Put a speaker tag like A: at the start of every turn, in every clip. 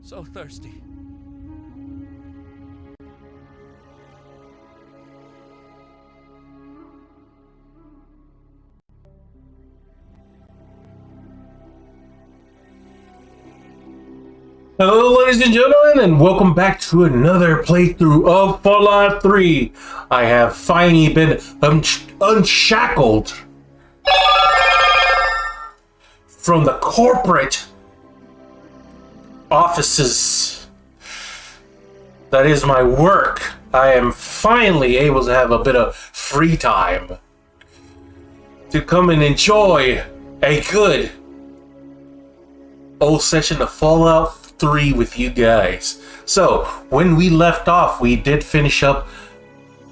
A: So thirsty.
B: Hello, ladies and gentlemen, and welcome back to another playthrough of Fallout 3. I have finally been unshackled from the corporate offices. That is my work. I am finally able to have a bit of free time to come and enjoy a good old session of Fallout 3 with you guys. So when we left off, we did finish up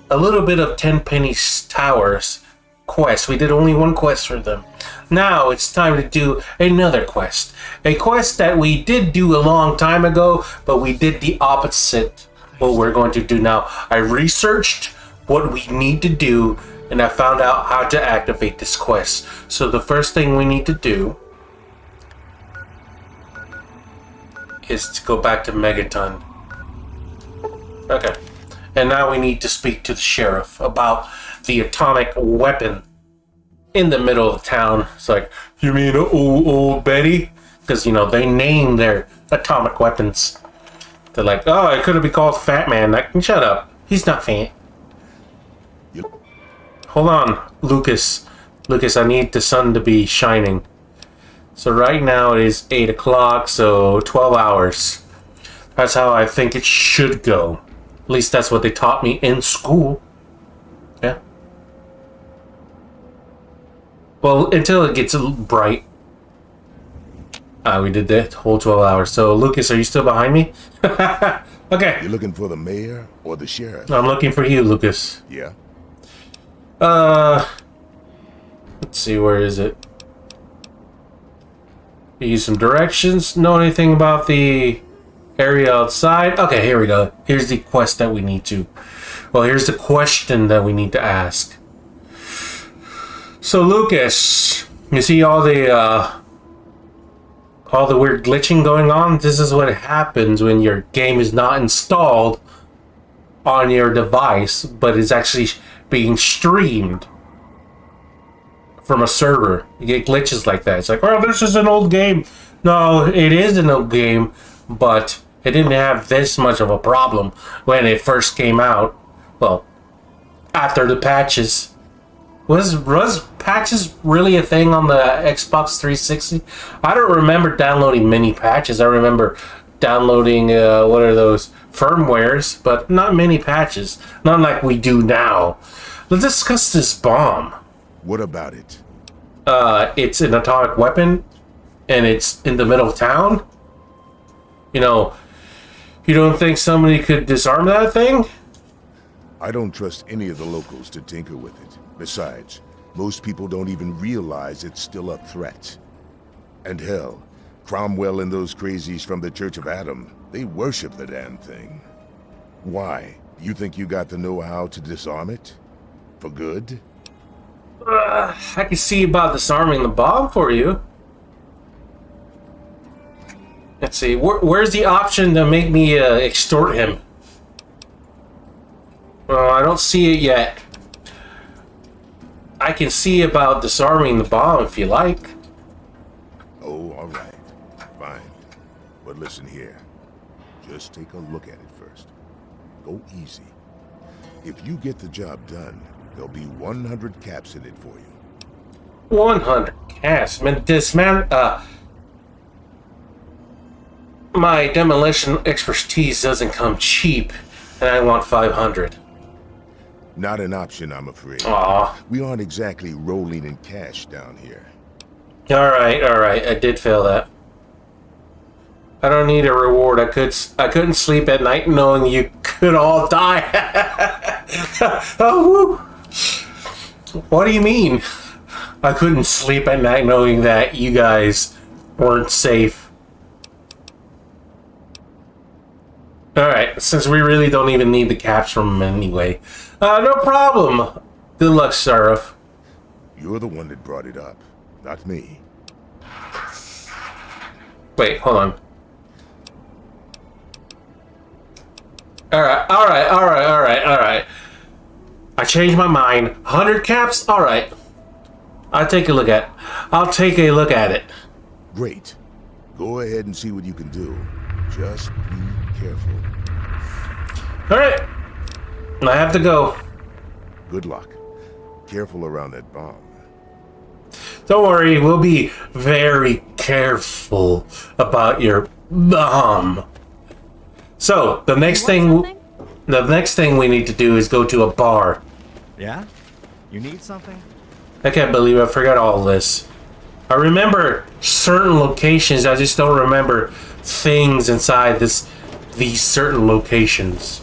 B: a little bit of Tenpenny Towers quest. We did only one quest for them. Now it's time to do another quest, a quest that we did do a long time ago, but we did the opposite what we're going to do now. I researched what we need to do, and I found out how to activate this quest. So the first thing we need to do is to go back to Megaton. Okay. And now we need to speak to the sheriff about the atomic weapon in the middle of the town. It's like, you mean old Betty? Because, you know, they name their atomic weapons. They're like, oh, it could be called Fat Man. Like, shut up. He's not fat.
C: Yep.
B: Hold on, Lucas. Lucas, I need the sun to be shining. So right now it is 8 o'clock, so 12 hours. That's how I think it should go. At least that's what they taught me in school. Yeah. Well, until it gets bright. We did the whole 12 hours. So, Lucas, are you still behind me? Okay.
C: You're looking for the mayor or the sheriff?
B: I'm looking for you, Lucas.
C: Yeah.
B: Let's see, where is it? Use some directions. Know anything about the area outside? Okay, here we go. Here's the quest that we need to. Well, here's the question that we need to ask. So, Lucas, you see all the weird glitching going on? This is what happens when your game is not installed on your device, but is actually being streamed from a server. You get glitches like that. It's like, oh, this is an old game. No, it is an old game, but it didn't have this much of a problem when it first came out. Well, after the patches. Was patches really a thing on the Xbox 360? I don't remember downloading many patches. I remember downloading, what are those, firmwares, but not many patches. Not like we do now. Let's discuss this bomb.
C: What about it?
B: It's an atomic weapon, and it's in the middle of town. You know, you don't think somebody could disarm that thing?
C: I don't trust any of the locals to tinker with it. Besides, most people don't even realize it's still a threat. And hell, Cromwell and those crazies from the Church of Adam, they worship the damn thing. Why? You think you got the know-how to disarm it? For good?
B: I can see about disarming the bomb for you. Let's see, where's the option to make me extort him? I don't see it yet. I can see about disarming the bomb if you like.
C: Oh, all right. Fine. But listen here. Just take a look at it first. Go easy. If you get the job done, there'll be 100 caps in it for you.
B: 100 caps? My demolition expertise doesn't come cheap, and I want 500.
C: Not an option, I'm afraid.
B: Aw.
C: We aren't exactly rolling in cash down here.
B: Alright, I did fail that. I don't need a reward. I couldn't sleep at night knowing you could all die. Oh, woo. What do you mean? I couldn't sleep at night knowing that you guys weren't safe. Alright, since we really don't even need the caps from them anyway. No problem. Good luck, Sheriff.
C: You're the one that brought it up, not me.
B: Wait, hold on. Alright. I changed my mind. 100 caps? Alright. I'll take a look at it.
C: Great. Go ahead and see what you can do. Just be careful.
B: Alright. I have to go.
C: Good luck. Careful around that bomb.
B: Don't worry, we'll be very careful about your bomb. So, the next thing we need to do is go to a bar.
A: Yeah? You need something?
B: I can't believe I forgot all this. I remember certain locations, I just don't remember things inside these certain locations.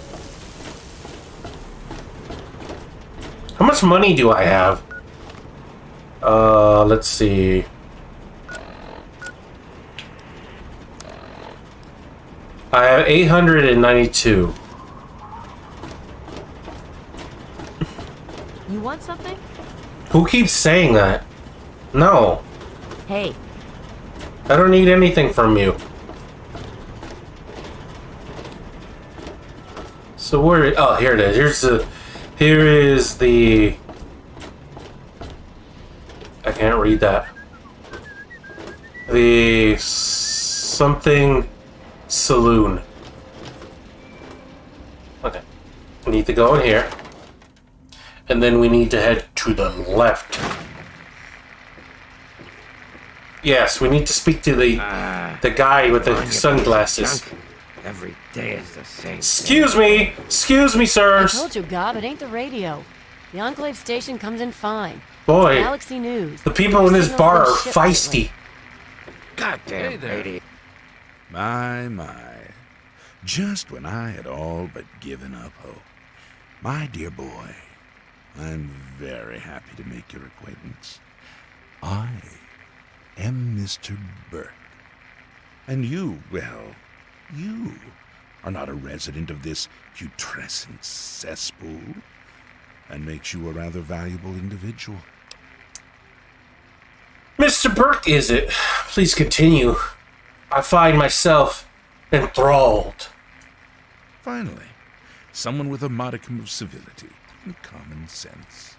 B: How much money do I have? Let's see. I have 892.
D: You want something?
B: Who keeps saying that? No.
D: Hey.
B: I don't need anything from you. So where? Oh, here it is. Here is the. I can't read that. The something saloon. Okay. We need to go in here. And then we need to head to the left. Yes, we need to speak to the guy with the sunglasses.
E: Every day is the same.
B: Excuse me, sirs.
D: I told you, Gob, it ain't the radio. The Enclave station comes in fine.
B: Boy,
D: Galaxy News.
B: the people in this
D: Signal's
B: bar
D: been
B: are
D: shit
B: feisty.
D: lately.
E: Goddamn radio.
F: My. Just when I had all but given up hope. My dear boy, I'm very happy to make your acquaintance. I am Mr. Burke. And you, well, you are not a resident of this putrescent cesspool. And makes you a rather valuable individual.
B: Mr. Burke, is it? Please continue. I find myself enthralled.
F: Finally, someone with a modicum of civility and common sense.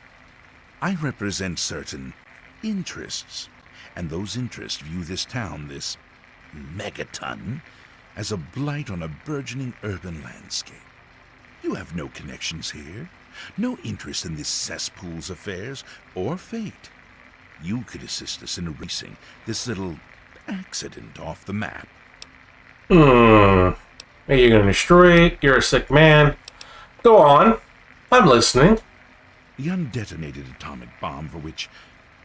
F: I represent certain interests, and those interests view this town, this megaton, as a blight on a burgeoning urban landscape. You have no connections here, no interest in this cesspool's affairs or fate. You could assist us in erasing this little accident off the map.
B: Are you gonna destroy it? You're a sick man. Go on. I'm listening.
F: The undetonated atomic bomb for which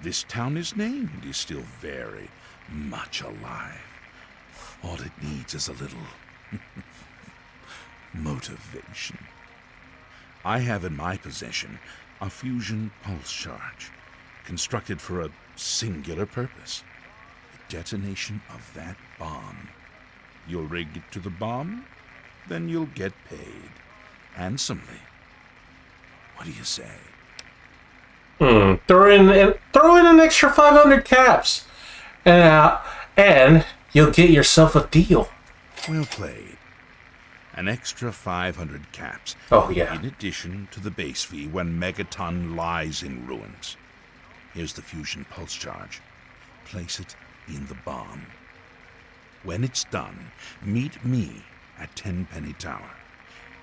F: this town is named is still very much alive. All it needs is a little motivation. I have in my possession a fusion pulse charge, constructed for a singular purpose: the detonation of that bomb. You'll rig it to the bomb, then you'll get paid. Handsomely. What do you say?
B: Throw in an extra 500 caps, and you'll get yourself a deal.
F: Well played. An extra 500 caps.
B: Oh yeah.
F: In addition to the base fee when Megaton lies in ruins. Here's the fusion pulse charge. Place it in the bomb. When it's done, meet me at Tenpenny Tower.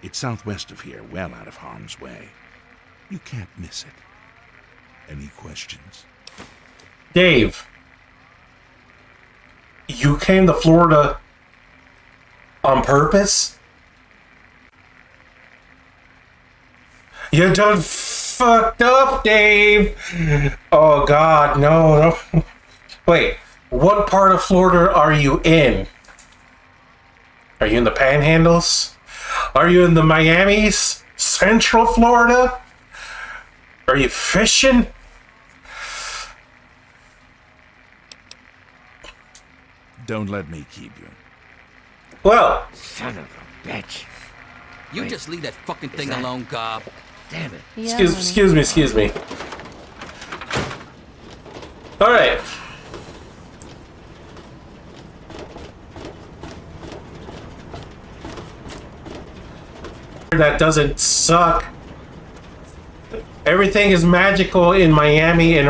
F: It's southwest of here, well out of harm's way. You can't miss it. Any questions?
B: Dave, you came to Florida on purpose? You done fucked up, Dave. Oh God, no. Wait, what part of Florida are you in? Are you in the Panhandles? Are you in the Miamis? Central Florida? Are you fishing?
F: Don't let me keep you.
B: Well,
E: Son of a bitch.
G: You
E: Wait.
G: just leave that fucking thing alone, Gob.
E: Damn it.
D: Yeah,
B: excuse me. All right. that doesn't suck. Everything is magical in Miami and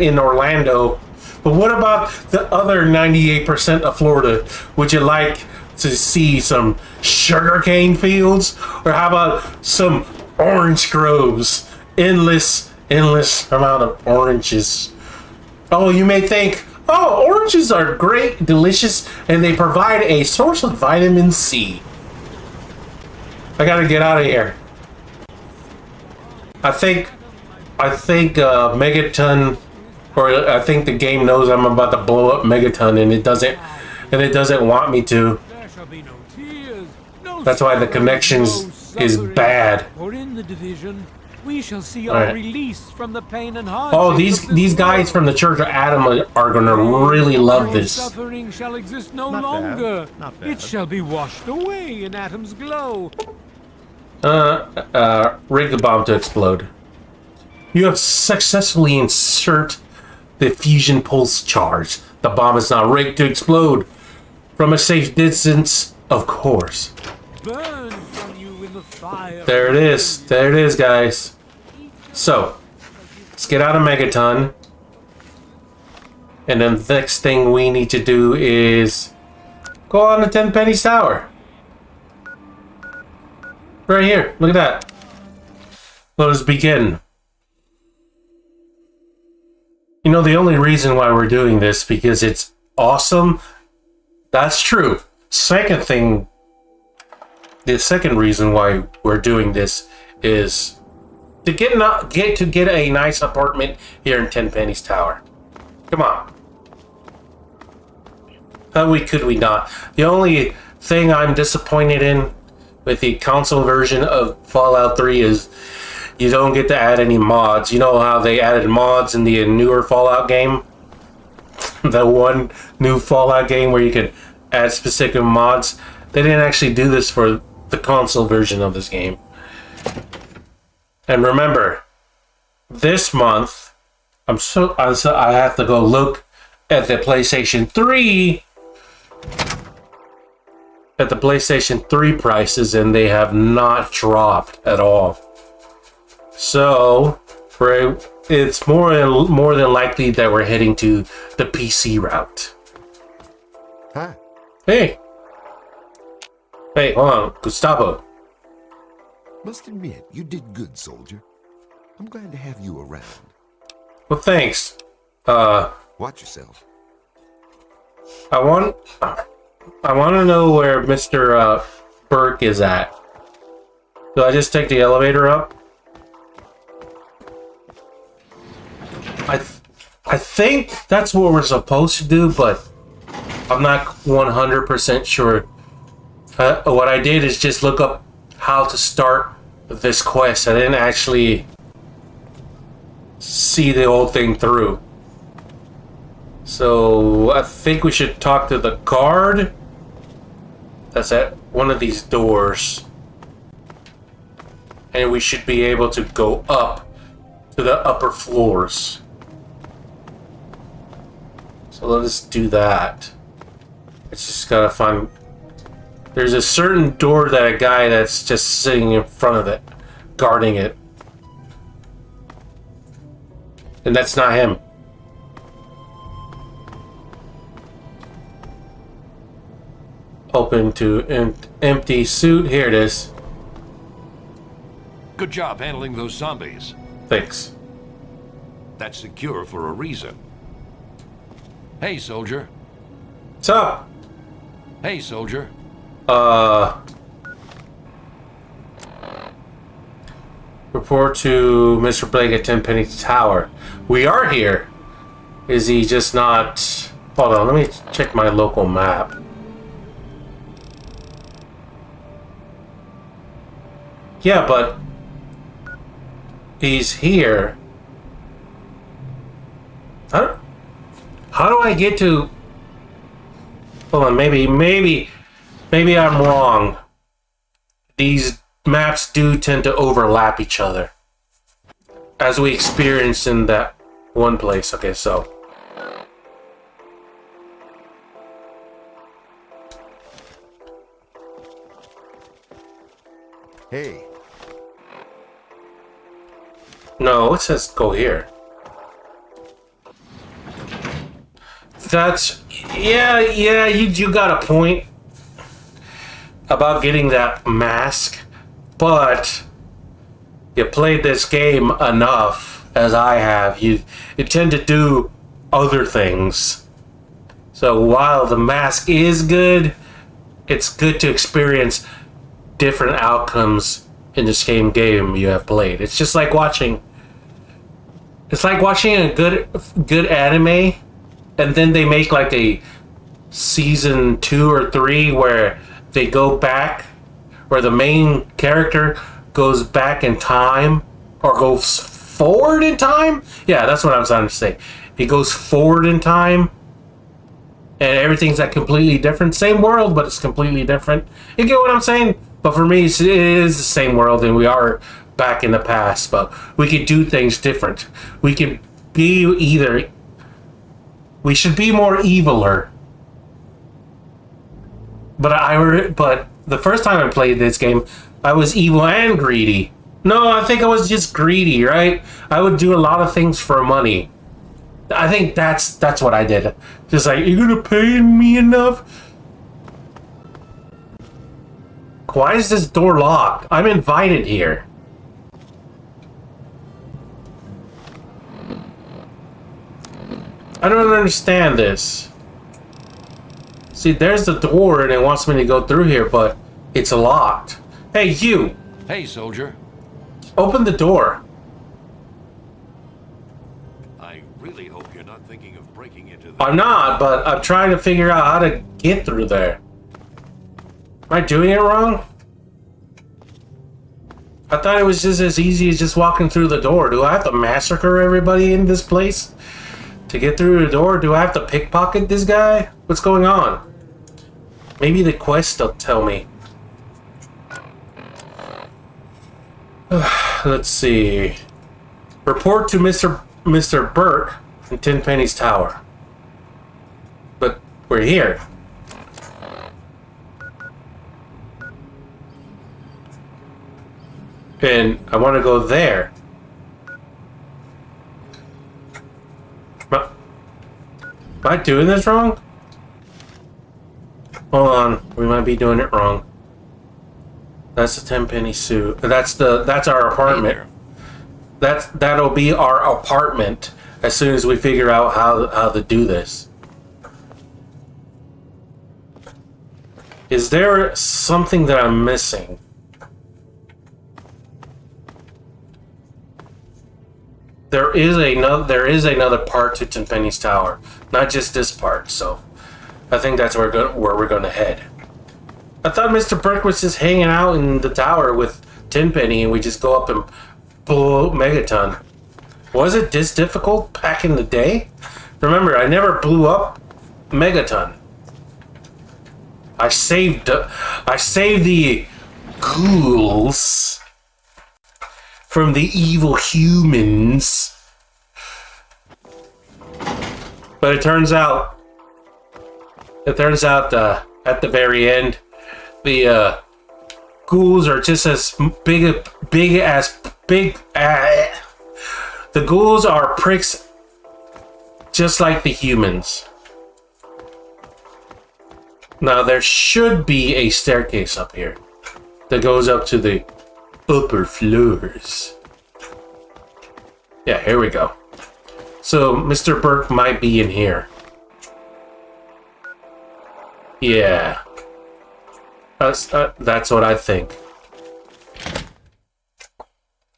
B: in Orlando. But what about the other 98% of Florida? Would you like to see some sugarcane fields? Or how about some orange groves? Endless amount of oranges. Oh, you may think, oh, oranges are great, delicious, and they provide a source of vitamin C. I gotta get out of here. I think Megaton, or I think the game knows I'm about to blow up Megaton, and it doesn't want me to.
H: There shall be no tears, no
B: That's why the
H: sorrow,
B: connections
H: no
B: is
H: suffering.
B: bad.
H: For in the division, we shall see
B: All
H: our
B: right.
H: release from the pain and hardship.
B: Oh,
H: of
B: these
H: this
B: guys
H: world.
B: from the Church of Adam are gonna really love
H: Our
B: this.
H: suffering shall exist no
A: Not bad,
H: longer.
A: not bad.
H: It shall be washed away in Atom's glow.
B: Rig the bomb to explode. You have successfully insert the fusion pulse charge. The bomb is now rigged to explode from a safe distance, of course.
H: Burn from you in the fire.
B: There it is. There it is, guys. So, let's get out of Megaton. And then the next thing we need to do is go on the 10 Pennies Tower. Right here. Look at that. Let us begin. You know, the only reason why we're doing this because it's awesome. That's true. Second thing, the second reason why we're doing this is to get a nice apartment here in 10 Pennies Tower. Come on. How could we not? The only thing I'm disappointed in with the console version of Fallout 3 is you don't get to add any mods. You know how they added mods in the newer Fallout game? The one new Fallout game where you could add specific mods. They didn't actually do this for the console version of this game. And remember, this month, I have to go look at the PlayStation 3 prices, and they have not dropped at all. So it's more than likely that we're heading to the PC route.
C: Hi.
B: Hey, hold on, Gustavo.
I: Must admit, you did good, soldier. I'm glad to have you around.
B: Well, thanks.
I: Watch yourself.
B: I want to know where Mr. Burke is at. Do I just take the elevator up? I think that's what we're supposed to do, but I'm not 100% sure. What I did is just look up how to start this quest. I didn't actually see the whole thing through. So I think we should talk to the guard that's at one of these doors. And we should be able to go up to the upper floors. So let us do that. It's just gotta find... There's a certain door that a guy that's just sitting in front of it, guarding it. And that's not him. Open to empty suit. Here it is.
J: Good job handling those zombies.
B: Thanks.
J: That's secure for a reason. Hey, soldier.
B: What's up?
J: Hey, soldier.
B: Report to Mr. Blake at Tenpenny Tower. We are here. Is he just not... Hold on, let me check my local map. Yeah, but... He's here. How do I get to... Hold on, maybe I'm wrong. These maps do tend to overlap each other, as we experienced in that one place. Okay, so
C: Hey,
B: No, it says go here. That's... Yeah, you got a point about getting that mask, but you played this game enough, as I have, you tend to do other things. So while the mask is good, it's good to experience different outcomes in the same game you have played. It's just like watching... It's like watching a good anime, and then they make like a season 2 or 3 where they go back, where the main character goes back in time, or goes forward in time? Yeah, that's what I'm trying to say. He goes forward in time, and everything's like completely different. Same world, but it's completely different. You get what I'm saying? But for me, it is the same world, and we are back in the past, but we could do things different. We could be either... We should be more eviler. But the first time I played this game, I was evil and greedy. No, I think I was just greedy, right? I would do a lot of things for money. I think that's what I did. Just like, you're gonna pay me enough? Why is this door locked? I'm invited here. I don't understand this. See, there's the door and it wants me to go through here, but it's locked. Hey, you!
J: Hey, soldier.
B: Open the door.
J: I really hope you're not thinking of breaking into the...
B: I'm not, but I'm trying to figure out how to get through there. Am I doing it wrong? I thought it was just as easy as just walking through the door. Do I have to massacre everybody in this place to get through the door? Do I have to pickpocket this guy? What's going on? Maybe the quest will tell me. Let's see. Report to Mr. Burke in Tenpenny's Tower. But we're here. And I want to go there. Am I doing this wrong? Hold on, we might be doing it wrong. That's the Tenpenny suit. That's our apartment. That'll be our apartment as soon as we figure out how to do this. Is there something that I'm missing? There is another part to Tenpenny's Tower, not just this part. So, I think that's where we're gonna head. I thought Mr. Burke was just hanging out in the tower with Tenpenny, and we just go up and blow up Megaton. Was it this difficult back in the day? Remember, I never blew up Megaton. I saved the ghouls from the evil humans. But it turns out at the very end, the ghouls are just as big. The ghouls are pricks, just like the humans. Now there should be a staircase up here that goes up to the upper floors. Yeah, here we go. So Mr. Burke might be in here. Yeah. That's what I think.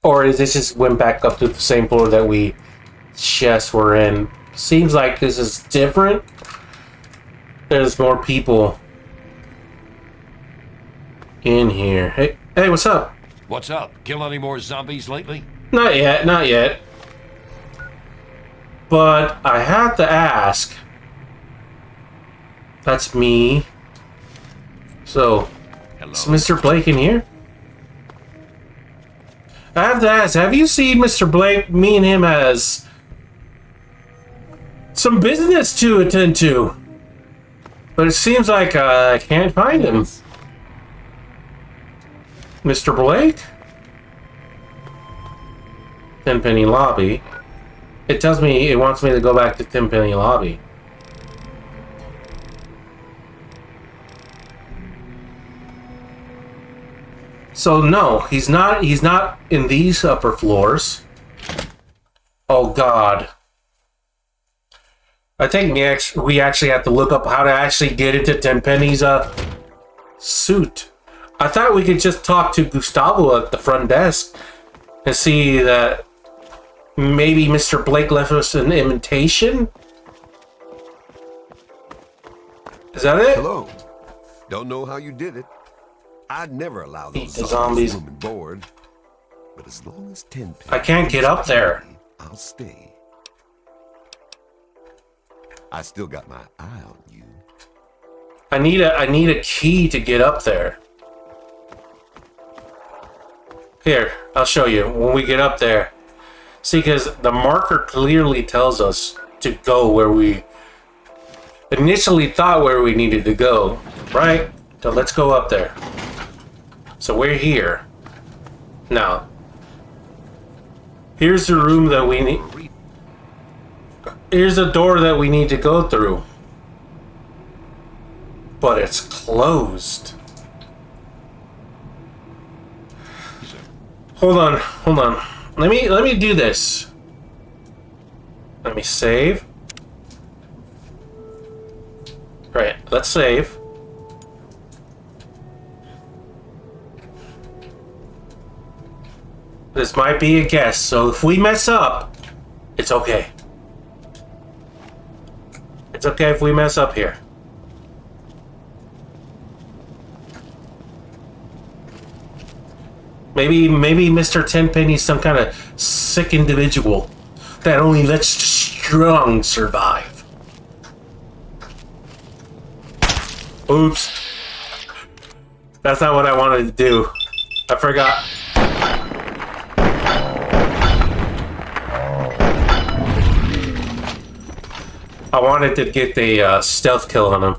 B: Or is this just went back up to the same floor that we just were in? Seems like this is different. There's more people in here. Hey, what's up?
J: What's up? Kill any more zombies lately?
B: Not yet. But I have to ask. That's me. So,
J: Hello.
B: is Mr. Blake in here? I have to ask, have you seen Mr. Blake? Me and him has some business to attend to. But it seems like I can't find him. Mr. Blake? Tenpenny Lobby. It tells me it wants me to go back to Tenpenny Lobby. So no, he's not in these upper floors. Oh God. I think we actually have to look up how to actually get into Tenpenny's suit. I thought we could just talk to Gustavo at the front desk and see that maybe Mr. Blake left us an invitation? Is that it?
I: Hello. Don't know how you did it. I'd never allow
B: Eat
I: those
B: the zombies.
I: room and board. But as long as Tenpenny,
B: I can't get up there.
I: I'll stay. I still got my eye on you.
B: I need a key to get up there. Here, I'll show you when we get up there. See, because the marker clearly tells us to go where we initially thought where we needed to go, right? So let's go up there. So we're here. Now, here's the room that we need. Here's the door that we need to go through. But it's closed. Hold on. Let me do this. Let me save. Right, let's save. This might be a guess, so if we mess up, it's okay. It's okay if we mess up here. Maybe Mr. Tenpenny's some kind of sick individual that only lets the strong survive. Oops. That's not what I wanted to do. I forgot. I wanted to get the stealth kill on him.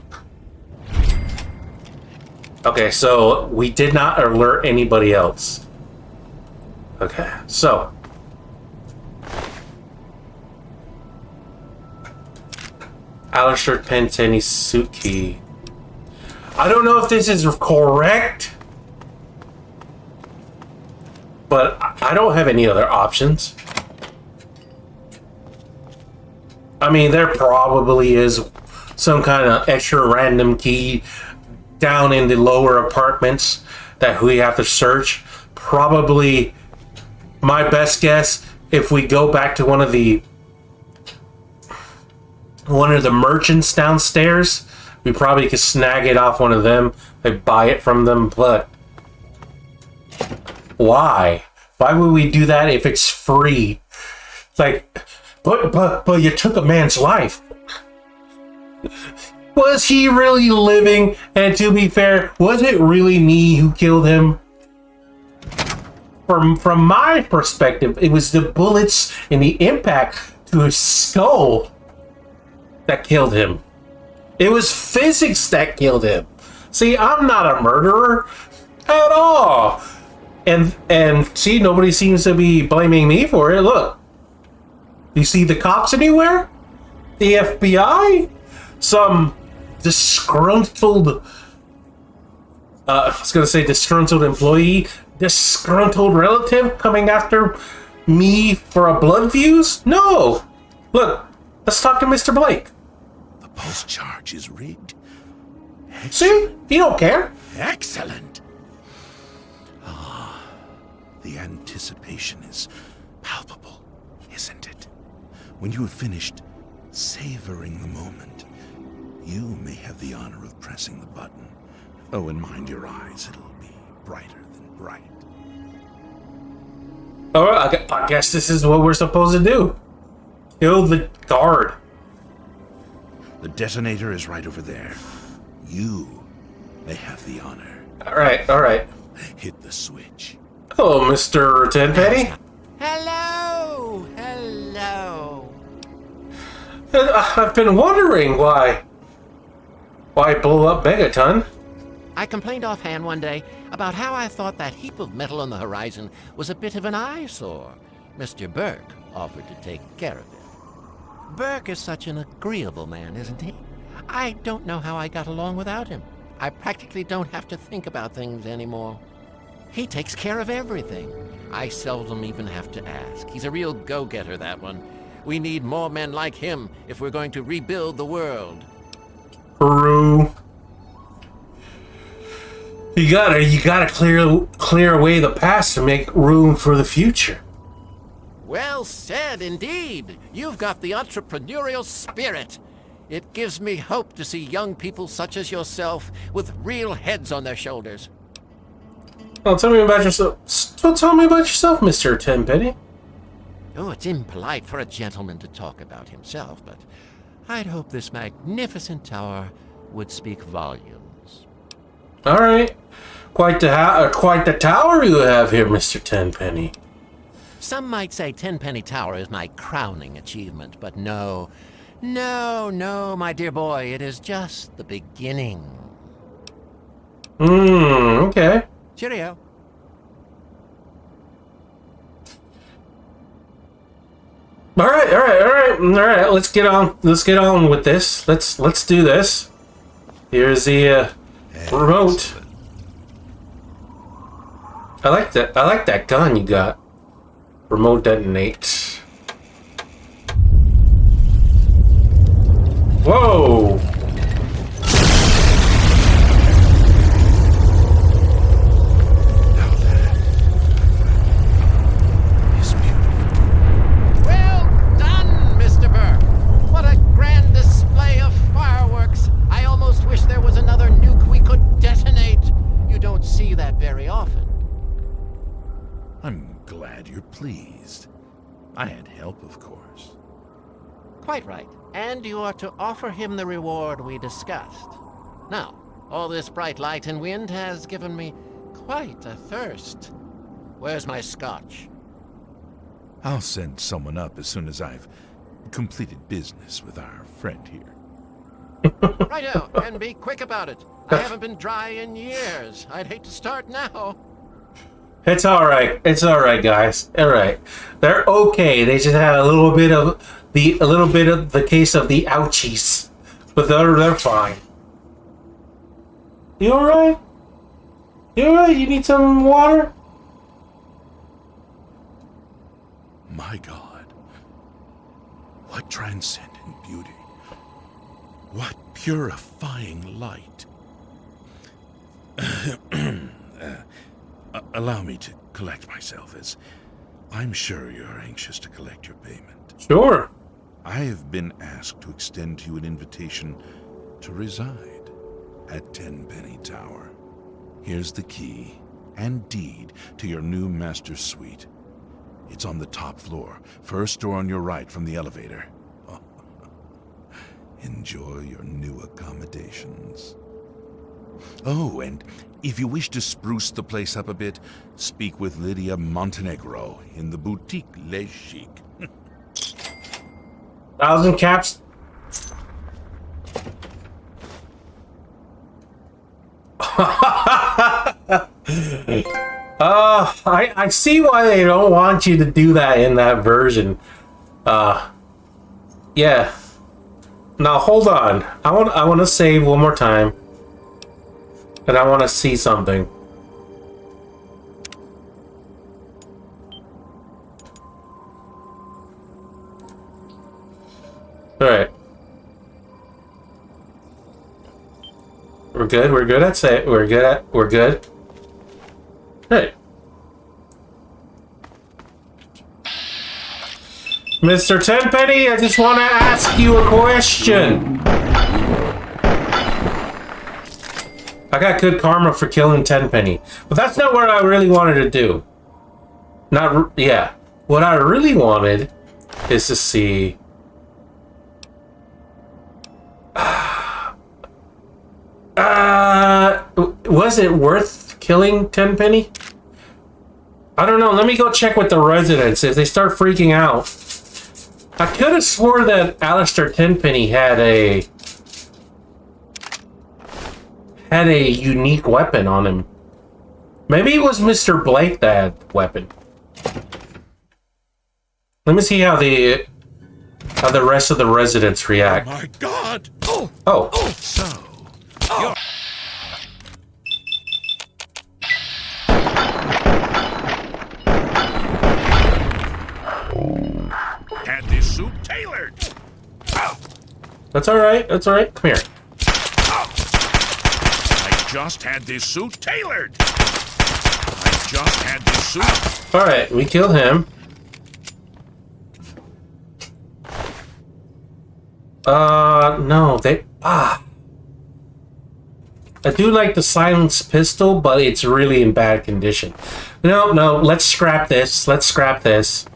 B: Okay, so we did not alert anybody else. Okay, so Alistair Tenpenny's suit key. I don't know if this is correct, but I don't have any other options. I mean, there probably is some kind of extra random key down in the lower apartments that we have to search. Probably, my best guess, if we go back to one of the merchants downstairs, we probably could snag it off one of them, like buy it from them. But why? Why would we do that if it's free? Like, but you took a man's life. Was he really living? And to be fair, was it really me who killed him? From my perspective, it was the bullets and the impact to his skull that killed him. It was physics that killed him. See, I'm not a murderer at all. And see, nobody seems to be blaming me for it. Look. You see the cops anywhere? The FBI? Some disgruntled... I was going to say disgruntled employee. Disgruntled relative coming after me for a blood fuse? No! Look, let's talk to Mr. Blake.
F: The pulse charge is rigged.
B: See? You don't care.
F: Excellent. The anticipation is palpable, isn't it? When you have finished savoring the moment, you may have the honor of pressing the button. Oh, and mind your eyes, it'll be brighter than bright.
B: Alright, I guess this is what we're supposed to do. Kill the guard.
F: The detonator is right over there. You may have the honor.
B: Alright.
F: Hit the switch.
B: Hello, Mr. Tenpenny.
E: Hello.
B: I've been wondering why blow up Megaton.
E: I complained offhand one day about how I thought that heap of metal on the horizon was a bit of an eyesore. Mr. Burke offered to take care of it. Burke is such an agreeable man, isn't he? I don't know how I got along without him. I practically don't have to think about things anymore. He takes care of everything. I seldom even have to ask. He's a real go-getter, that one. We need more men like him if we're going to rebuild the world.
B: True. You gotta clear away the past to make room for the future.
E: Well said, indeed. You've got the entrepreneurial spirit. It gives me hope to see young people such as yourself with real heads on their shoulders.
B: Well, tell me about yourself. So tell me about yourself, Mr. Tenpenny.
E: Oh, it's impolite for a gentleman to talk about himself, but I'd hope this magnificent tower would speak volumes.
B: All right. Quite the tower you have here, Mr. Tenpenny.
E: Some might say Tenpenny Tower is my crowning achievement, but no, my dear boy, it is just the beginning.
B: Okay.
E: Cheerio.
B: All right. Let's get on with this. Let's do this. Here's the remote. I like that gun you got. Remote detonate. Whoa!
E: Well done, Mr. Burke. What a grand display of fireworks. I almost wish there was another nuke we could detonate. You don't see that very often.
F: I'm glad you're pleased. I had help, of course.
E: Quite right. And you are to offer him the reward we discussed. Now, all this bright light and wind has given me quite a thirst. Where's my scotch?
F: I'll send someone up as soon as I've completed business with our friend here.
E: Righto, and be quick about it. I haven't been dry in years. I'd hate to start now.
B: It's all right. It's all right, guys. All right. They're okay. They just had a little bit of the case of the ouchies, but they're fine. You all right? You all right? You need some water?
F: My God, what transcendent beauty! What purifying light! Allow me to collect myself, as I'm sure you're anxious to collect your payment.
B: Sure.
F: I have been asked to extend to you an invitation to reside at Tenpenny Tower. Here's the key and deed to your new master's suite. It's on the top floor, first door on your right from the elevator. Enjoy your new accommodations. Oh, and if you wish to spruce the place up a bit, speak with Lydia Montenegro in the boutique Les Chic.
B: 1,000 caps. I see why they don't want you to do that in that version. Yeah. Now hold on. I want to save one more time. And I want to see something. All right. We're good. We're good at say. We're good. Hey. Mr. Tenpenny, I just want to ask you a question. I got good karma for killing Tenpenny, but that's not what I really wanted to do. Yeah. What I really wanted is to see. Was it worth killing Tenpenny? I don't know. Let me go check with the residents. If they start freaking out, I could have swore that Alistair Tenpenny had had a unique weapon on him. Maybe it was Mr. Blake that had the weapon. Let me see how the rest of the residents react.
F: Oh my God!
B: Oh.
F: So, had this suit tailored.
B: That's all right. That's all right. Come here.
F: I just had this suit tailored. I just had this suit.
B: All right, we killed him. No, I do like the silenced pistol, but it's really in bad condition. No, let's scrap this. Let's scrap this.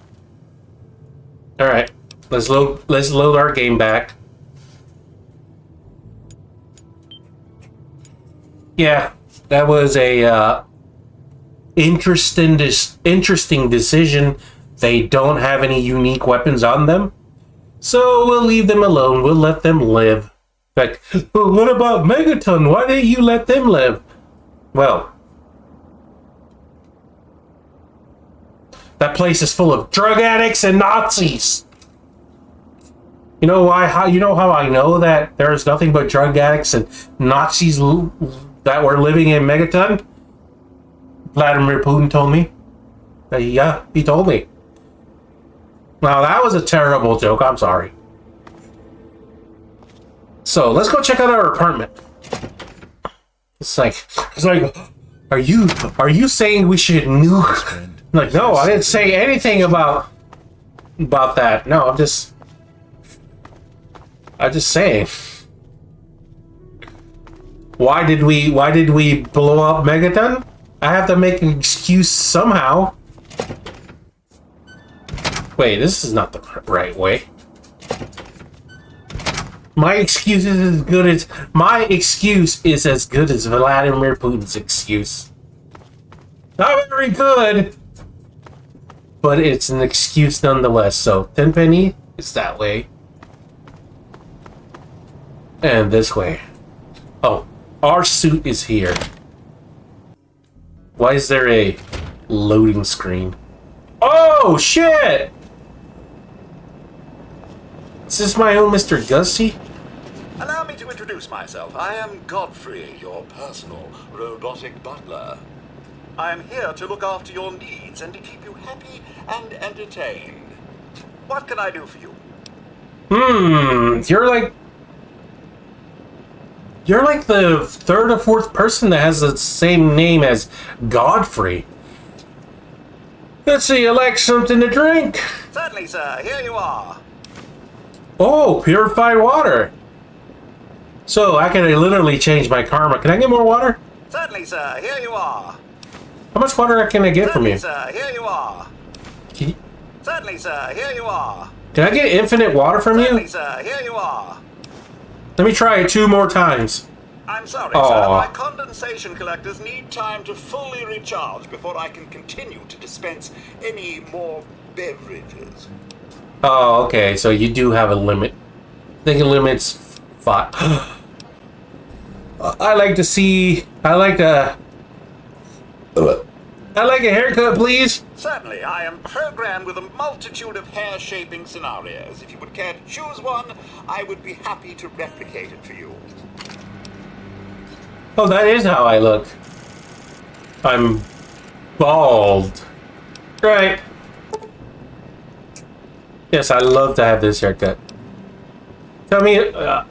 B: All right, let's load our game back. Yeah, that was a interesting decision. They don't have any unique weapons on them, so we'll leave them alone. We'll let them live. Like, well, what about Megaton? Why didn't you let them live? Well, that place is full of drug addicts and Nazis. You know why? You know how I know that there's nothing but drug addicts and Nazis that were living in Megaton? Vladimir Putin told me. Yeah, he told me. Now that was a terrible joke. I'm sorry. So let's go check out our apartment. It's like, are you saying we should nuke? Like, no, I didn't say anything about that. No, I'm just saying. Why did we blow up Megaton? I have to make an excuse somehow. Wait, this is not the right way. My excuse is as good as Vladimir Putin's excuse. Not very good, but it's an excuse nonetheless. So Tenpenny is that way, and this way. Oh, our suit is here. Why is there a loading screen? Oh shit! Is this my own Mr. Gusty?
K: Allow me to introduce myself. I am Godfrey, your personal robotic butler. I am here to look after your needs and to keep you happy and entertained. What can I do for you?
B: You're like the third or fourth person that has the same name as Godfrey. Let's see, you like something to drink?
K: Certainly, sir. Here you are.
B: Oh, purified water. So I can literally change my karma. Can I get more water?
K: Certainly, sir. Here you are.
B: How much water can I get from you?
K: Certainly, sir. Here you are. Certainly, sir. Here you are.
B: Can I get infinite water from you?
K: Certainly, sir. Here you are.
B: Let me try it 2 more times.
K: I'm sorry,
B: Aww.
K: sir. My condensation collectors need time to fully recharge before I can continue to dispense any more beverages.
B: Oh, okay. So you do have a limit. I think it limits 5. I like a haircut, please.
K: Certainly, I am programmed with a multitude of hair-shaping scenarios. If you would care to choose one, I would be happy to replicate it for you.
B: Oh, that is how I look. I'm bald. Right. Yes, I love to have this haircut. Tell me a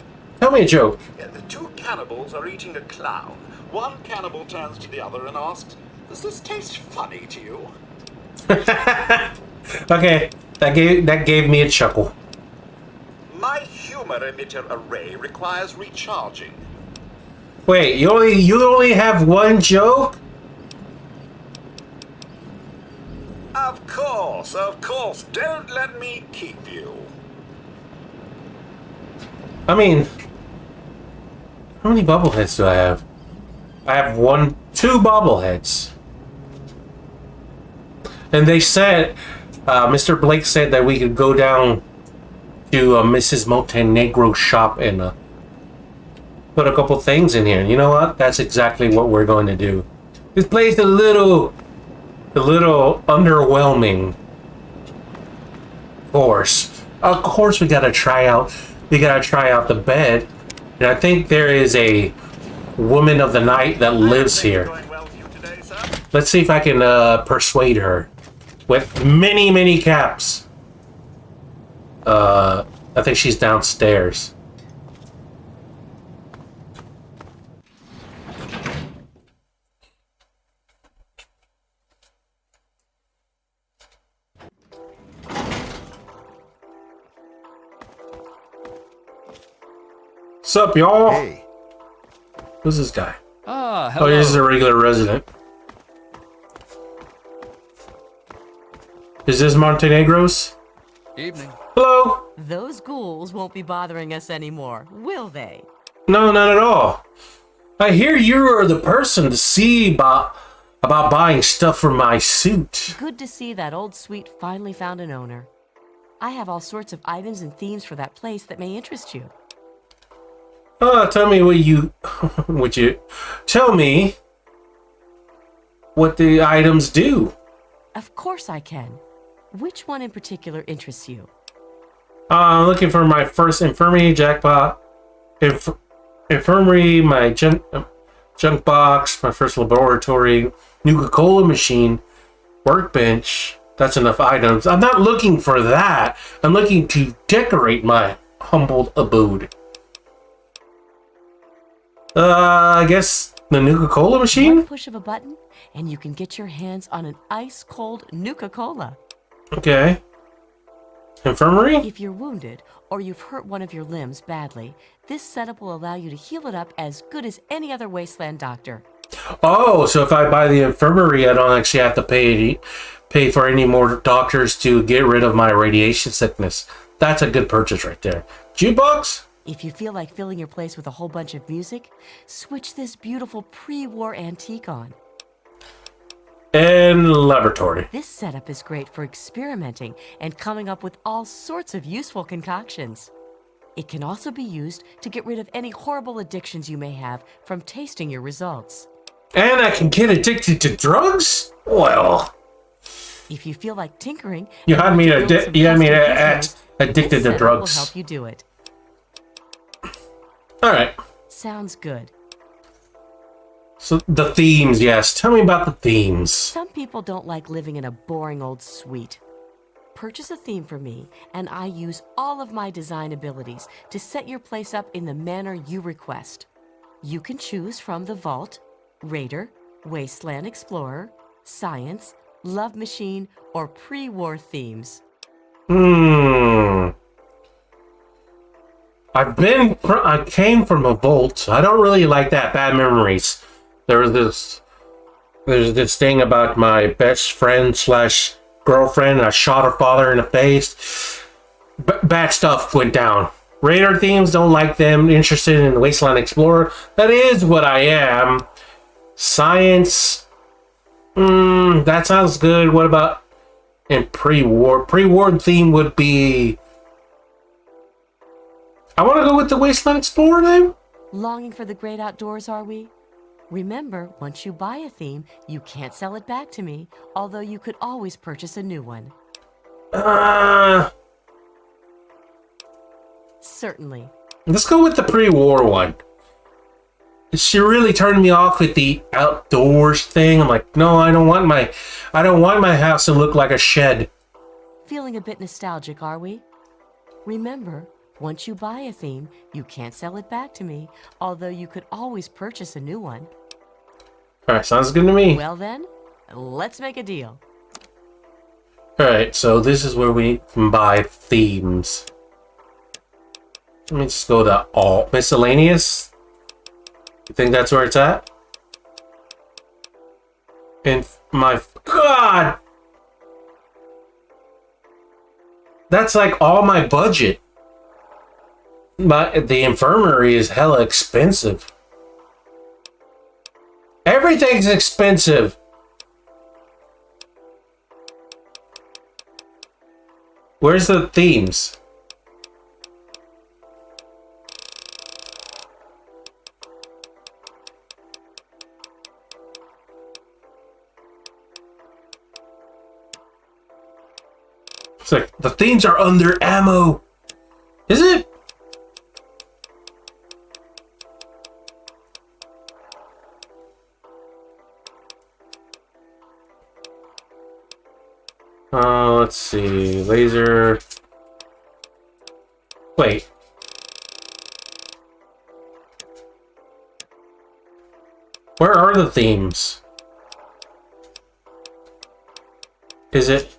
B: joke.
K: Yeah, the 2 cannibals are eating a clown. One cannibal turns to the other and asks, "Does this taste funny to you?"
B: Okay, that gave me a chuckle.
K: My humor emitter array requires recharging.
B: Wait, you only have 1 joke?
K: Of course. Don't let me keep you.
B: I mean, how many bobbleheads do I have? I have 2 bobbleheads. And they said, Mr. Blake said that we could go down to Mrs. Montenegro's shop and put a couple things in here. You know what? That's exactly what we're going to do. This place is a little underwhelming. Of course, we gotta try out the bed. And I think there is a woman of the night that lives here. Let's see if I can persuade her with many caps. I think she's downstairs. What's up, y'all?
I: Hey.
B: Who's this guy?
G: Ah,
B: Oh,
G: hello.
B: this is a regular resident. Is this Montenegros?
G: Evening.
B: Hello?
D: Those ghouls won't be bothering us anymore, will they?
B: No, not at all. I hear you are the person to see about buying stuff for my suit.
D: Good to see that old suite finally found an owner. I have all sorts of items and themes for that place that may interest you.
B: Tell me tell me what the items do.
D: Of course I can. Which one in particular interests you?
B: I'm looking for my first infirmary jackpot, infirmary, my junk box, my first laboratory, Nuka-Cola machine, workbench. That's enough items. I'm not looking for that. I'm looking to decorate my humble abode. I guess the Nuka-Cola machine?
D: One push of a button, and you can get your hands on an ice-cold Nuka-Cola.
B: Okay. Infirmary?
D: If you're wounded, or you've hurt one of your limbs badly, this setup will allow you to heal it up as good as any other wasteland doctor.
B: Oh, so if I buy the infirmary, I don't actually have to pay for any more doctors to get rid of my radiation sickness. That's a good purchase right there. Jukebox?
D: If you feel like filling your place with a whole bunch of music, switch this beautiful pre-war antique on.
B: And laboratory.
D: This setup is great for experimenting and coming up with all sorts of useful concoctions. It can also be used to get rid of any horrible addictions you may have from tasting your results.
B: And I can get addicted to drugs? Well,
D: if you feel like tinkering,
B: you had me addicted
D: this
B: to
D: setup
B: drugs.
D: will help you do it.
B: All right.
D: Sounds good.
B: So the themes, yes. Tell me about the themes.
D: Some people don't like living in a boring old suite. Purchase a theme for me, and I use all of my design abilities to set your place up in the manner you request. You can choose from the Vault, Raider, Wasteland Explorer, Science, Love Machine, or pre-war themes.
B: I came from a vault, so I don't really like that. Bad memories. There's this thing about my best friend / girlfriend. I shot her father in the face. Bad stuff went down. Raider themes, don't like them. Interested in Wasteland Explorer. That is what I am. Science. That sounds good. What about in pre-war? Pre-war theme would be... I want to go with the Wasteland Explorer then?
D: Longing for the great outdoors, are we? Remember, once you buy a theme, you can't sell it back to me, although you could always purchase a new one. Certainly.
B: Let's go with the pre-war one. She really turned me off with the outdoors thing. I'm like, no, I don't want my house to look like a shed.
D: Feeling a bit nostalgic, are we? Remember, once you buy a theme, you can't sell it back to me, although you could always purchase a new one.
B: Alright, sounds good to me.
D: Well then, let's make a deal.
B: Alright, so this is where we can buy themes. Let me just go to all miscellaneous. You think that's where it's at? And my God, that's like all my budget. But the infirmary is hella expensive. Everything's expensive. Where's the themes?
D: 1 minute.
B: It's like, the themes are under ammo. Is it? Let's see. Laser. Wait. Where are the themes? Is it?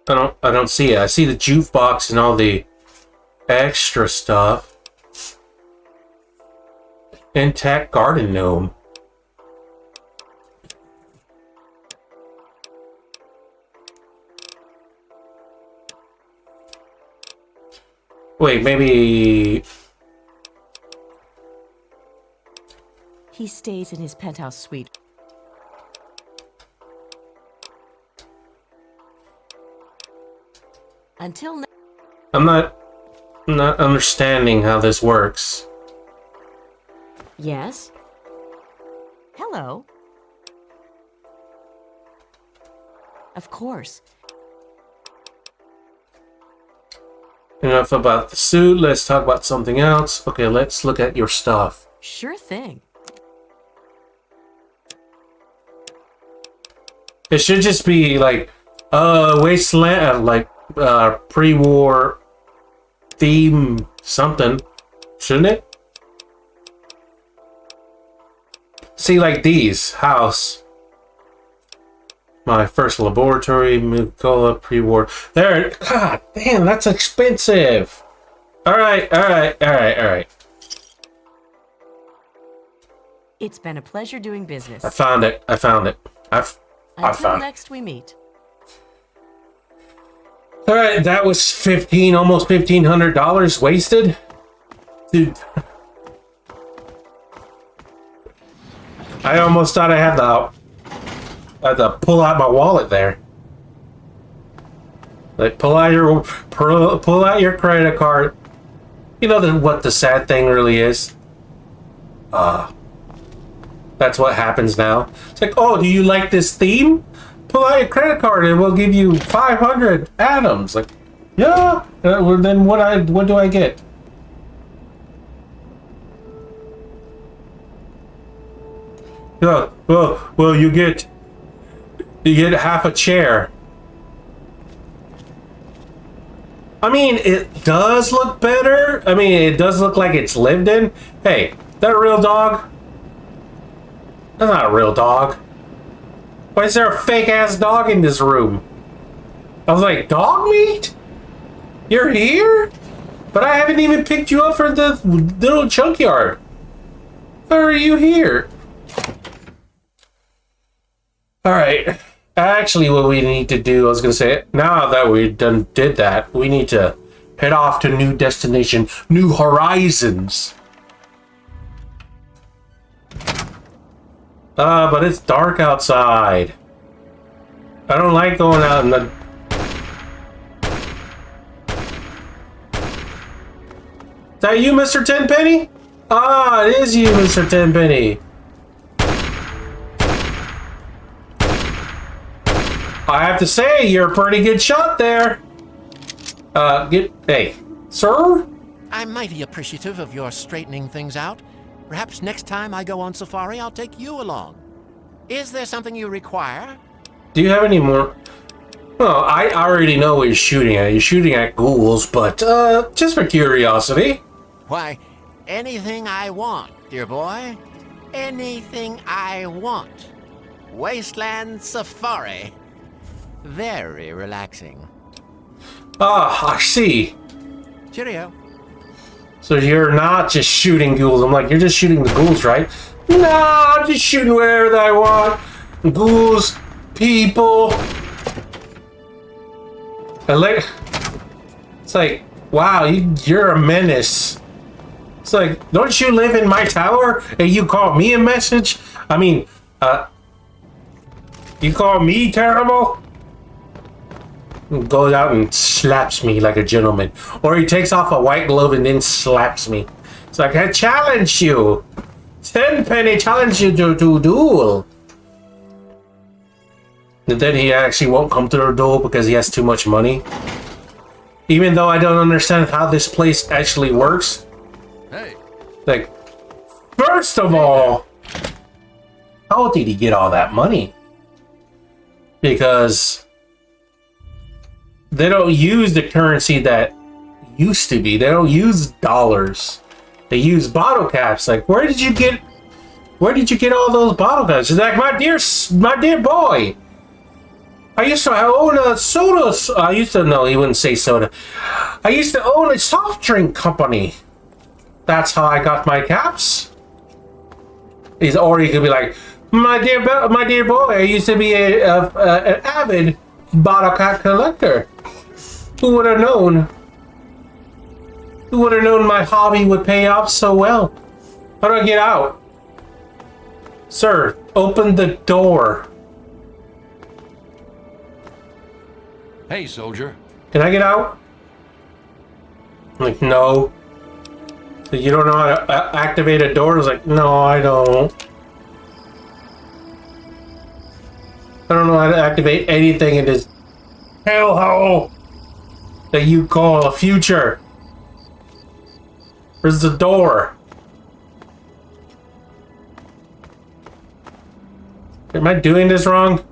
B: I don't see it. I see the jukebox and all the extra stuff. Intact garden gnome. Wait, maybe...
D: He stays in his penthouse suite. Until now.
B: I'm not understanding how this works.
D: Yes? Hello? Of course.
B: Enough about the suit. Let's talk about something else. Okay, let's look at your stuff.
D: Sure thing.
B: It should just be like, wasteland, like, pre-war theme something, shouldn't it? See, like these, house. My first laboratory, Mucola, pre-war. There, god damn, that's expensive. Alright.
D: It's been a pleasure doing business.
B: I found it.
D: Until next we meet.
B: Alright, that was almost $1,500 wasted. Dude. I almost thought I had to pull out my wallet there. Like, pull out your credit card. You know what the sad thing really is? That's what happens now. It's like, oh, do you like this theme? Pull out your credit card and we'll give you 500 atoms. Like, yeah. Well, then what do I get? Yeah. Well, you get half a chair. I mean, it does look better. I mean, it does look like it's lived in. Hey, that a real dog? That's not a real dog. Why is there a fake-ass dog in this room? I was like, dog meat? You're here? But I haven't even picked you up for the little junkyard. Why are you here? Alright. Actually, what we need to do, I was going to say, now that we did that, we need to head off to new destination, new horizons. But it's dark outside. I don't like going out in the... Is that you, Mr. Tenpenny? Ah, it is you, Mr. Tenpenny. I have to say, you're a pretty good shot there. Hey, sir?
E: I'm mighty appreciative of your straightening things out. Perhaps next time I go on safari, I'll take you along. Is there something you require?
B: Do you have any more? Well, I already know what you're shooting at. You're shooting at ghouls, but, just for curiosity.
E: Why, anything I want, dear boy. Anything I want. Wasteland Safari. Very relaxing.
B: Ah, I see.
E: Cheerio.
B: So you're not just shooting ghouls. I'm like, you're just shooting the ghouls, right? Nah, I'm just shooting wherever I want. Ghouls, people. It's like, wow, you're a menace. It's like, don't you live in my tower and you call me a message? I mean, you call me terrible? Goes out and slaps me like a gentleman. Or he takes off a white glove and then slaps me. It's like, I challenge you. Tenpenny challenge you to duel. And then he actually won't come to the door because he has too much money. Even though I don't understand how this place actually works.
J: Hey.
B: Like, first of all, how did he get all that money? Because they don't use the currency that used to be. They don't use dollars. They use bottle caps. Like, where did you get all those bottle caps? He's like, my dear boy, I used to own a soda. No, he wouldn't say soda. I used to own a soft drink company. That's how I got my caps. Or he could be like, my dear boy, I used to be an avid bottle cap collector. Who would have known? Who would have known my hobby would pay off so well? How do I get out? Sir, open the door.
J: Hey, soldier.
B: Can I get out? Like, no. You don't know how to activate a door? I was like, no, I don't. I don't know how to activate anything in this hellhole that you call a future. Where's the door? Am I doing this wrong?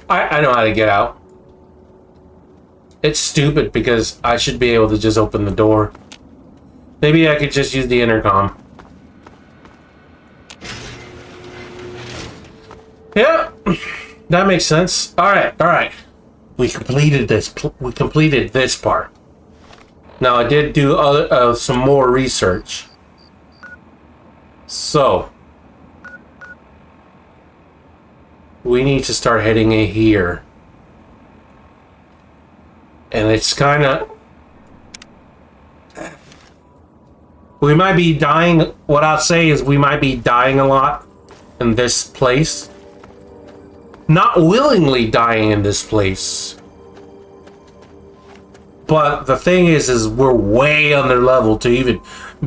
B: I know how to get out. It's stupid because I should be able to just open the door. Maybe I could just use the intercom. Yeah, that makes sense. All right. We completed this. We completed this part. Now I did do some more research. So we need to start heading in here. And it's kind of... We might be dying... What I'll say is we might be dying a lot in this place. Not willingly dying in this place. But the thing is we're way under level to even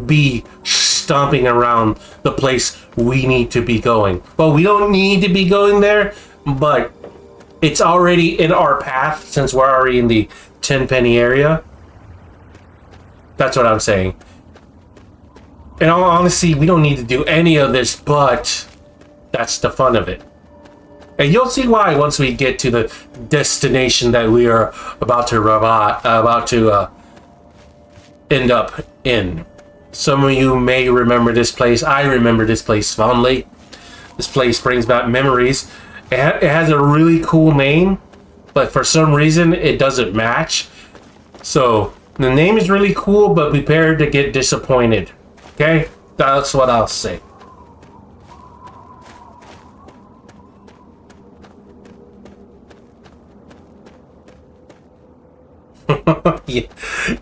B: be stomping around the place we need to be going. Well, we don't need to be going there, but it's already in our path since we're already in the 10-penny area. That's what I'm saying. In all honesty, we don't need to do any of this, but that's the fun of it. And you'll see why once we get to the destination that we are about to end up in. Some of you may remember this place. I remember this place fondly. This place brings back memories. It has a really cool name, but for some reason it doesn't match. So the name is really cool, but prepare to get disappointed. Okay? That's what I'll say.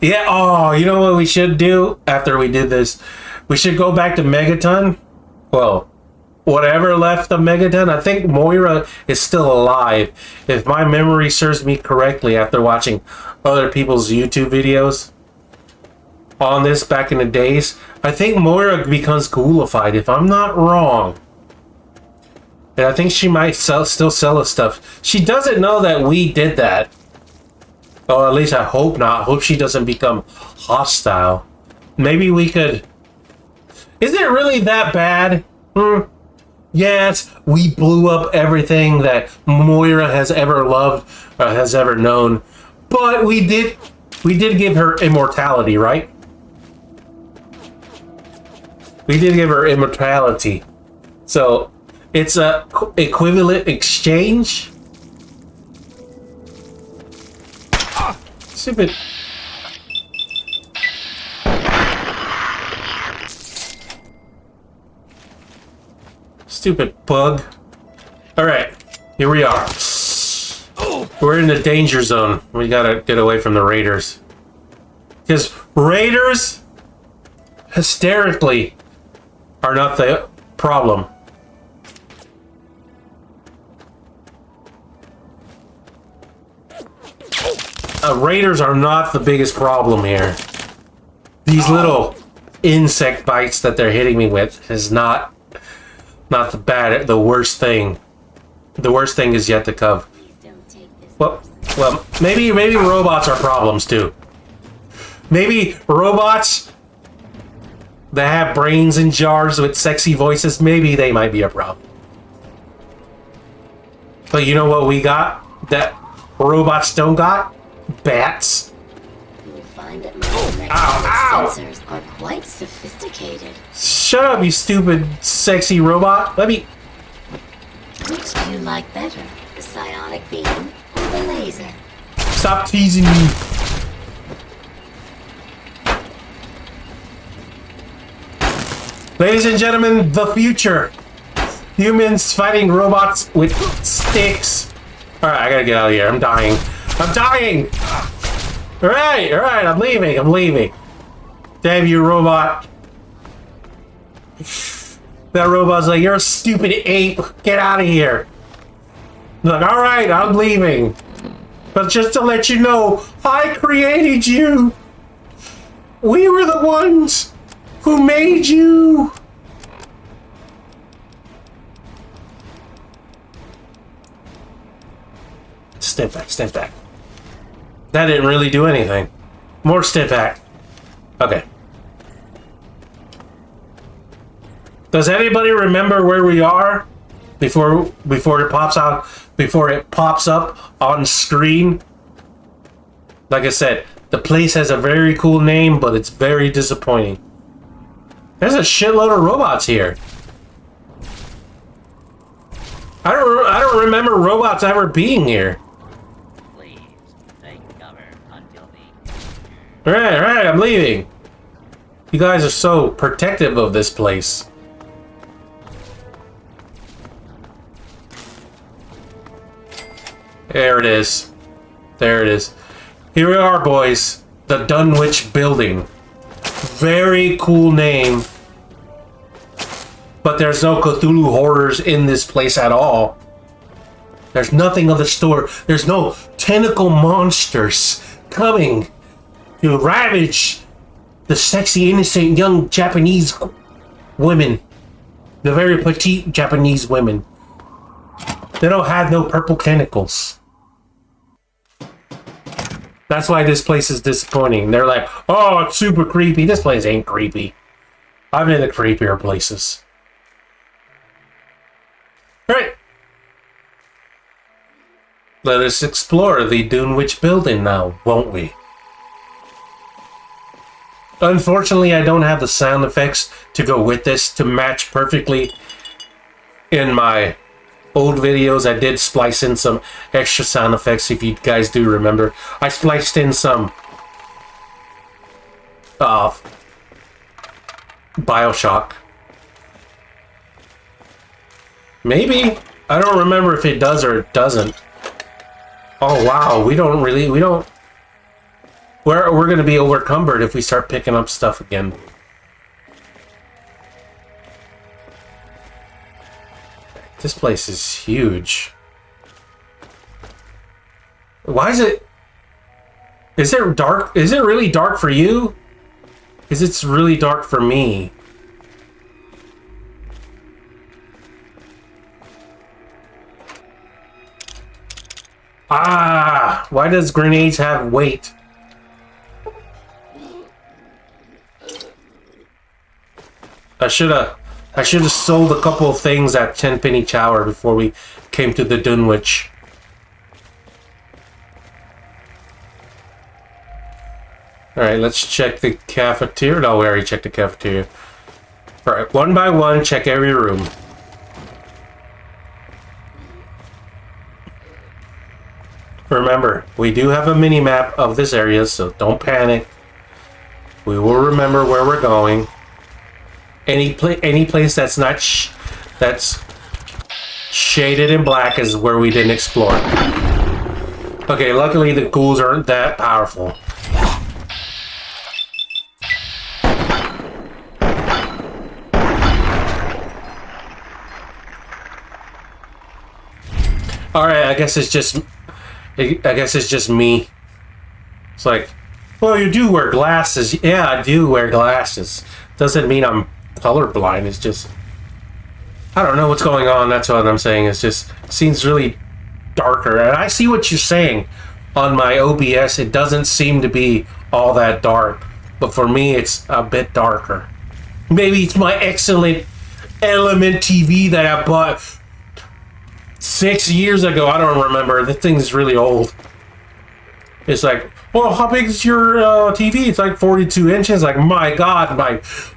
B: Yeah. Oh, you know what we should do after we did this? We should go back to Megaton. Well, whatever left of Megaton. I think Moira is still alive. If my memory serves me correctly after watching other people's YouTube videos on this back in the days, I think Moira becomes ghoulified, if I'm not wrong. And I think she might still sell us stuff. She doesn't know that we did that. Or at least I hope not. I hope she doesn't become hostile. Maybe we could... Is it really that bad? Yes, we blew up everything that Moira has ever loved or has ever known. But we did give her immortality, right? We did give her immortality. So, it's a equivalent exchange. Stupid. Stupid bug. Alright, here we are. We're in the danger zone. We gotta get away from the raiders. Because raiders, hysterically, are not the problem. Raiders are not the biggest problem here. These little insect bites that they're hitting me with is not the worst thing. The worst thing is yet to come. Well, maybe robots are problems too. Maybe robots that have brains in jars with sexy voices, maybe they might be a problem. But you know what we got that robots don't got? Bats.
L: You'll find that my
B: Ow!
L: sensors are quite sophisticated.
B: Shut up, you stupid, sexy robot. Let me...
L: Which do you like better, the psionic beam or the laser?
B: Stop teasing me. Ladies and gentlemen, the future. Humans fighting robots with sticks. Alright, I gotta get out of here. I'm dying. I'm dying! Alright, I'm leaving. Damn you, robot. That robot's like, you're a stupid ape. Get out of here. I'm like, alright, I'm leaving. But just to let you know, I created you. We were the ones who made you. Step back. That didn't really do anything. More step back. Okay. Does anybody remember where we are before it pops out? Before it pops up on screen? Like I said, the place has a very cool name, but it's very disappointing. There's a shitload of robots here. I don't remember robots ever being here.
M: Please take cover until
B: the... Right, I'm leaving. You guys are so protective of this place. There it is. There it is. Here we are, boys. The Dunwich Building. Very cool name. But there's no Cthulhu horrors in this place at all. There's nothing of the store. There's no tentacle monsters coming to ravage the sexy, innocent, young Japanese women. The very petite Japanese women. They don't have no purple tentacles. That's why this place is disappointing. They're like, oh, it's super creepy. This place ain't creepy. I've been in the creepier places. Alright. Let us explore the Dunwich Building now, won't we? Unfortunately, I don't have the sound effects to go with this to match perfectly. In my old videos, I did splice in some extra sound effects, if you guys do remember. I spliced in some Bioshock. Maybe? I don't remember if it does or it doesn't. Oh wow, we're gonna be overcumbered if we start picking up stuff again. This place is huge. Why is it... Is it dark? Is it really dark for you? Because it's really dark for me. Ah! Why does grenades have weight? I should have sold a couple of things at Tenpenny Tower before we came to the Dunwich. Alright, let's check the cafeteria. No, we already checked the cafeteria. Alright, one by one, check every room. Remember, we do have a mini-map of this area, so don't panic. We will remember where we're going. Any place that's not that's shaded in black is where we didn't explore. Okay, luckily the ghouls aren't that powerful. All right, I guess it's just me. It's like Well, you do wear glasses. Yeah, I do wear glasses. Doesn't mean I'm colorblind. It's just, I don't know what's going on. That's what I'm saying. It's just seems really darker. And I see what you're saying. On my OBS, it doesn't seem to be all that dark. But for me, it's a bit darker. Maybe it's my excellent Element TV that I bought 6 years ago. I don't remember. The thing's really old. It's like, well, how big is your TV? It's like 42 inches. Like, my God,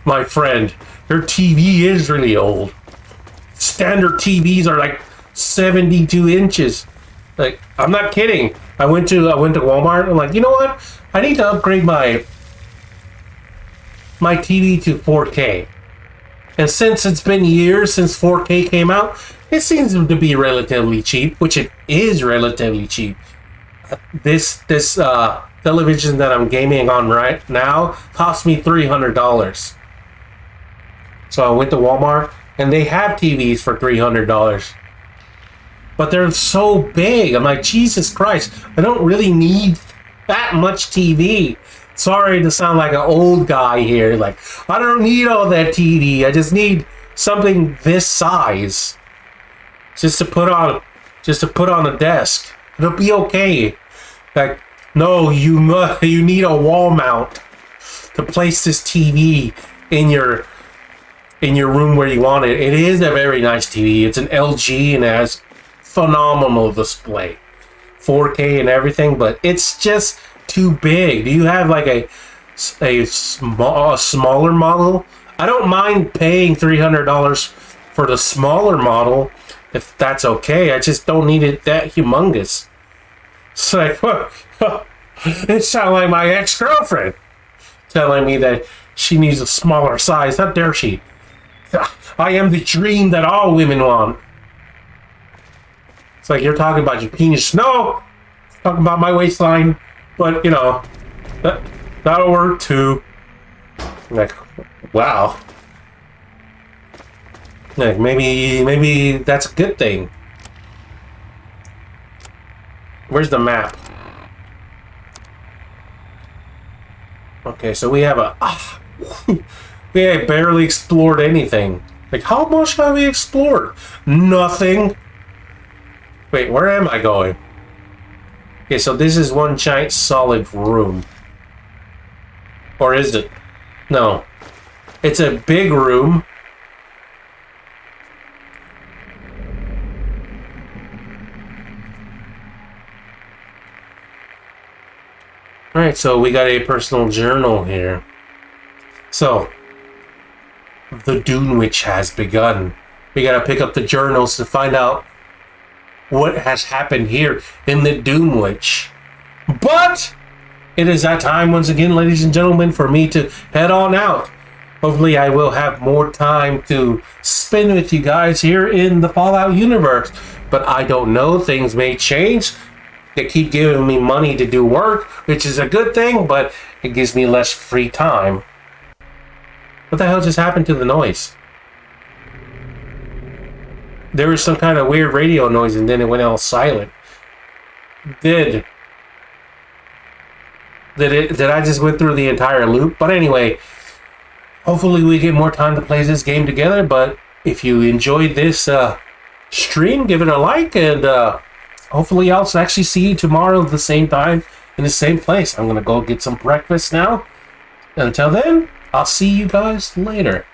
B: my friend, your TV is really old. Standard TVs are like 72 inches. Like, I'm not kidding. I went to Walmart. I'm like, you know what? I need to upgrade my TV to 4K. And since it's been years since 4K came out, it seems to be relatively cheap, which it is relatively cheap. This television that I'm gaming on right now cost me $300. So I went to Walmart, and they have TVs for $300. But they're so big. I'm like, Jesus Christ, I don't really need that much TV. Sorry to sound like an old guy here. Like, I don't need all that TV. I just need something this size. Just to put on a desk. It'll be okay. Like, no, you need a wall mount to place this TV in your room where you want it. It is a very nice TV. It's an LG and it has phenomenal display, 4K and everything, but it's just too big. Do you have like a smaller model? I don't mind paying $300 for the smaller model if that's okay. I just don't need it that humongous. It's like, it sounds like my ex-girlfriend telling me that she needs a smaller size. How dare she? I am the dream that all women want. It's like, you're talking about your penis. No! Talking about my waistline. But, you know, that'll work too. Like, wow. Like, maybe that's a good thing. Where's the map? Okay, so we have we have barely explored anything. Like, how much have we explored? Nothing. Wait, where am I going? Okay, so this is one giant solid room. Or is it? No. It's a big room. Alright, so we got a personal journal here. So, the Dune Witch has begun. We gotta pick up the journals to find out what has happened here in the Dune Witch. But it is that time once again, ladies and gentlemen, for me to head on out. Hopefully I will have more time to spend with you guys here in the Fallout universe. But I don't know, things may change. They keep giving me money to do work, which is a good thing, but it gives me less free time. What the hell just happened to the noise? There was some kind of weird radio noise and then it went all silent. Did I just went through the entire loop? But anyway, hopefully we get more time to play this game together. But if you enjoyed this stream, give it a like, and hopefully I'll actually see you tomorrow at the same time in the same place. I'm gonna go get some breakfast now. Until then, I'll see you guys later.